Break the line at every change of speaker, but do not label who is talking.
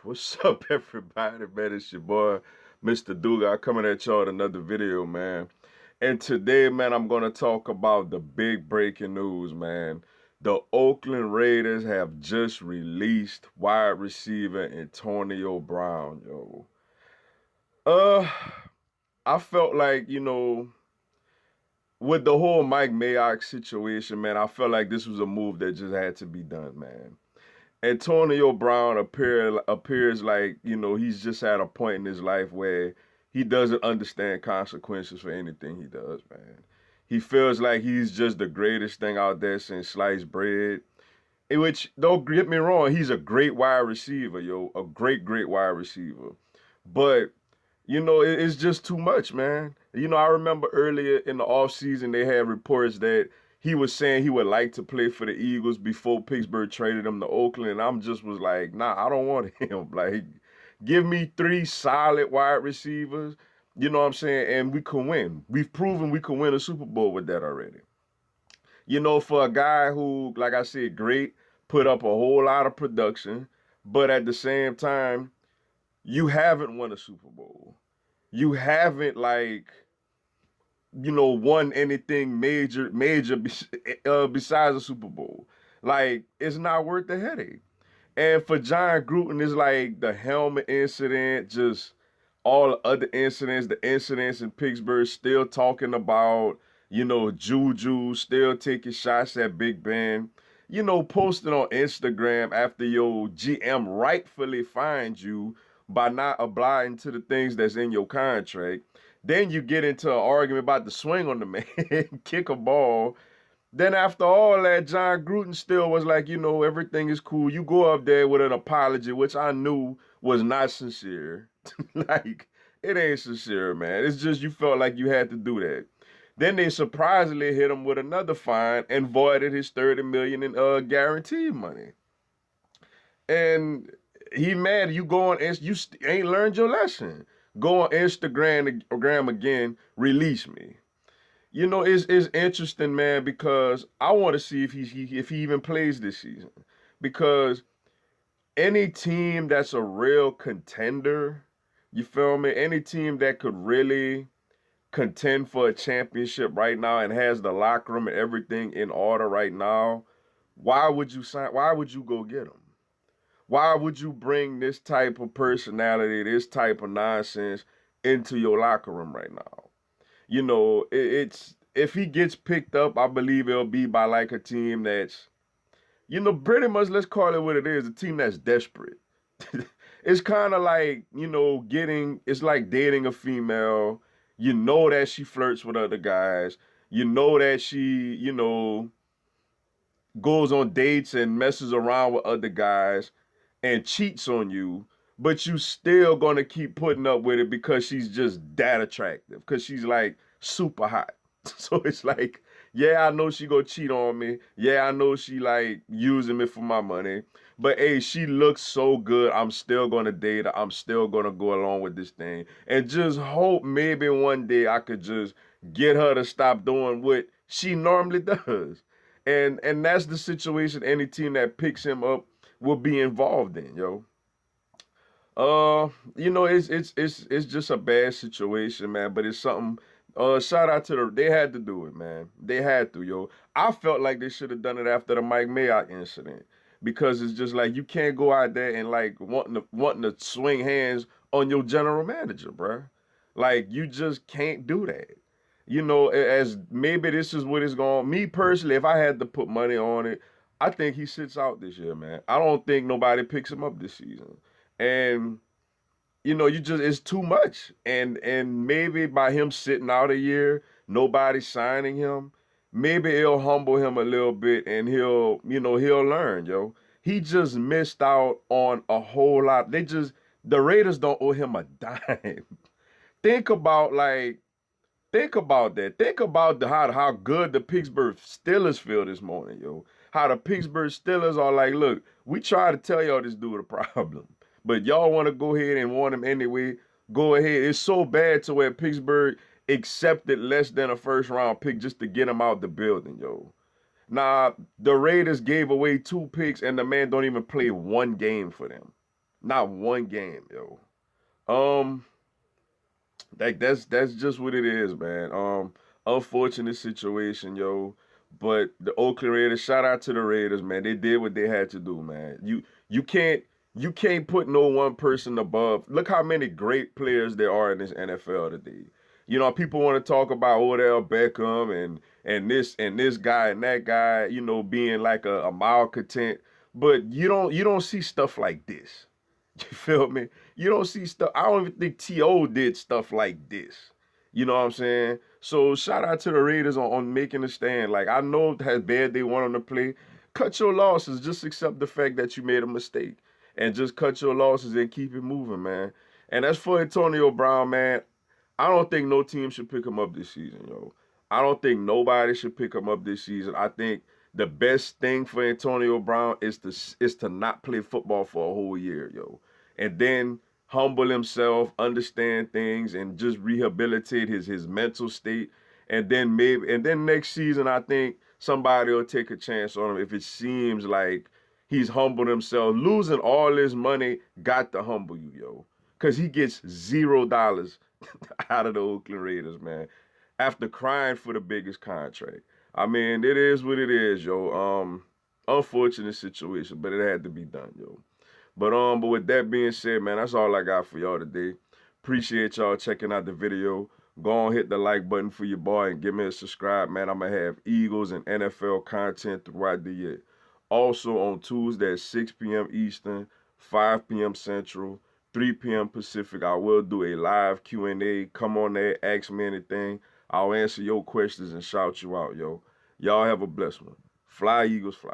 What's up, everybody? Man, it's your boy, Mr. Duga, coming at y'all with another video, man. And today, man, I'm going to talk about the big breaking news, man. The Oakland Raiders have just released wide receiver Antonio Brown, yo. Uh, I felt like, with the whole Mike Mayock situation, man, I felt like this was a move that just had to be done, man. Antonio Brown appears like, he's just at a point in his life where he doesn't understand consequences for anything he does, man. He feels like he's just the greatest thing out there since sliced bread. In which, don't get me wrong, he's a great wide receiver, yo. A great wide receiver. But it's just too much, man. I remember earlier in the offseason, they had reports that he was saying he would like to play for the Eagles before Pittsburgh traded him to Oakland. And I'm just was like, nah, I don't want him. Like, give me three solid wide receivers, you know what I'm saying? And we can win. We've proven we can win a Super Bowl with that already. For a guy who, like I said, great, put up a whole lot of production, but at the same time, you haven't won a Super Bowl. You haven't won anything major besides a Super Bowl. Like, it's not worth the headache. And for John Gruden, it's like the helmet incident, just all the other incidents, the incidents in Pittsburgh, still talking about, Juju, still taking shots at Big Ben, posting on Instagram after your GM rightfully fined you by not obliging to the things that's in your contract. Then you get into an argument about the swing on the man, kick a ball. Then after all that, John Gruden still was like, everything is cool. You go up there with an apology, which I knew was not sincere. Like, it ain't sincere, man. It's just you felt like you had to do that. Then they surprisingly hit him with another fine and voided his 30 million in guaranteed money. And he mad. You go on, you ain't learned your lesson. Go on Instagram again, release me. It's interesting, man, because I want to see if he even plays this season. Because any team that's a real contender, you feel me? Any team that could really contend for a championship right now and has the locker room and everything in order right now, why would you sign? Why would you go get them? Why would you bring this type of personality, this type of nonsense into your locker room right now? It's if he gets picked up, I believe it'll be by like a team that's, pretty much, let's call it what it is, a team that's desperate. It's kind of like, it's like dating a female. You know that she flirts with other guys. You know that she, goes on dates and messes around with other guys and cheats on you, but you still gonna keep putting up with it because she's just that attractive, because she's like super hot. So it's like, yeah, I know she gonna cheat on me. Yeah, I know she like using me for my money. But hey, she looks so good. I'm still gonna date her. I'm still gonna go along with this thing. And just hope maybe one day I could just get her to stop doing what she normally does. And that's the situation any team that picks him up will be involved in, yo. It's just a bad situation, man. But it's something. Shout out to they had to do it, man. They had to, yo. I felt like they should have done it after the Mike Mayock incident because it's just like you can't go out there and like wanting to swing hands on your general manager, bruh. Like you just can't do that. As maybe this is what it's going. Me personally, if I had to put money on it, I think he sits out this year, man. I don't think nobody picks him up this season. And you just it's too much. And maybe by him sitting out a year, nobody signing him, maybe it'll humble him a little bit and he'll learn, yo. He just missed out on a whole lot. The Raiders don't owe him a dime. Think about like Think about that. Think about how good the Pittsburgh Steelers feel this morning, yo. How the Pittsburgh Steelers are like, look, we try to tell y'all this dude a problem, but y'all want to go ahead and want him anyway. Go ahead. It's so bad to where Pittsburgh accepted less than a first round pick just to get him out the building, yo. Nah, the Raiders gave away 2 picks and the man don't even play one game for them. Not one game, yo. Um, that's just what it is, man. Unfortunate situation, yo. But the Oakland Raiders, shout out to the Raiders, man. They did what they had to do, man. You can't you can't put no one person above. Look how many great players there are in this NFL today. You know, people want to talk about Odell Beckham and this guy and that guy, you know, being like a malcontent, but you don't see stuff like this. You feel me? You don't see stuff. I don't even think T.O. did stuff like this. You know what I'm saying? So shout out to the Raiders on making a stand. Like, I know how bad they want them to play. Cut your losses. Just accept the fact that you made a mistake. And just cut your losses and keep it moving, man. And as for Antonio Brown, man, I don't think no team should pick him up this season, yo. I don't think nobody should pick him up this season. I think the best thing for Antonio Brown is to not play football for a whole year, yo. And then humble himself, understand things, and just rehabilitate his mental state. And then next season, I think somebody will take a chance on him if it seems like he's humbled himself. Losing all his money got to humble you, yo. Cause he gets $0 out of the Oakland Raiders, man. After crying for the biggest contract. I mean, it is what it is, yo. Unfortunate situation, but it had to be done, yo. But with that being said, man, that's all I got for y'all today. Appreciate y'all checking out the video. Go on, hit the like button for your boy and give me a subscribe, man. I'm gonna have Eagles and NFL content throughout the year. Also on Tuesday at 6 p.m. Eastern, 5 p.m. Central, 3 p.m. Pacific, I will do a live Q&A. Come on there, ask me anything. I'll answer your questions and shout you out, yo. Y'all have a blessed one. Fly, Eagles, fly.